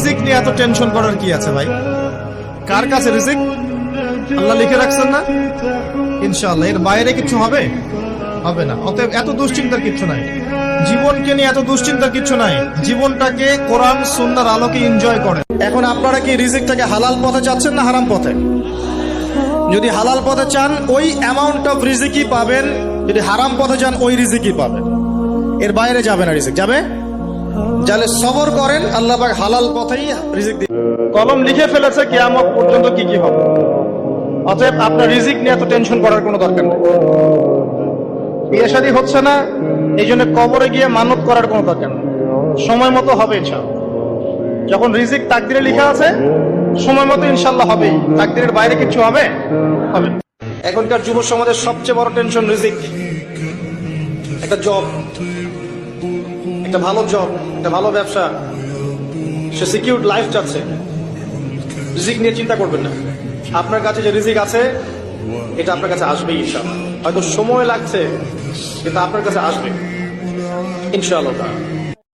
রিজিক নিয়ে এত টেনশন করার কি আছে ভাই? কার কাছে রিজিক? আল্লাহ লিখে রাখছেন না ইনশাআল্লাহ। এর বাইরে কিছু হবে হবে না। অতএব এত দুশ্চিন্তার কিছু নাই, জীবনকে নিয়ে এত দুশ্চিন্তার কিছু নাই। জীবনটাকে কোরআন সুন্নাহর আলোকে এনজয় করেন। এখন আপনারা কি রিজিকটাকে হালাল পথে চাচ্ছেন না হারাম পথে? যদি হালাল পথে চান ওই অ্যামাউন্ট অফ রিজিকই পাবেন, যদি হারাম পথে চান ওই রিজিকই পাবেন, এর বাইরে যাবে না রিজিক। যাবে যাহলে সবর করেন, আল্লাহ পাক হালাল পথেই রিজিক দিবেন। কলম লিখে ফেলেছে কিয়ামত পর্যন্ত কি কি হবে। অতএব আপনার রিজিক নিয়ে এত টেনশন করার কোনো দরকার নেই। বিয়ে শাদী হচ্ছে না, এই জন্য কবরে গিয়ে মানত করার কোনো দরকার নেই। সময় মতো হবে ইনশাআল্লাহ। যখন রিজিক তাকদিরে লেখা আছে সময় মতো ইনশাআল্লাহ হবেই। তাকদিরের বাইরে কিছু হবে হবে। এখনকার যুব সমাজের সবচেয়ে বড় টেনশন রিজিক। একটা জব, একটা ভালো জব, একটা ভালো ব্যবসা, সে সিকিউরড লাইফ চাচ্ছে। রিজিক নিয়ে চিন্তা করবেন না। আপনার কাছে যে রিজিক আছে এটা আপনার কাছে আসবেই ইনশাআল্লাহ। হয়তো সময় লাগছে কিন্তু আপনার কাছে আসবে ইনশাআল্লাহ।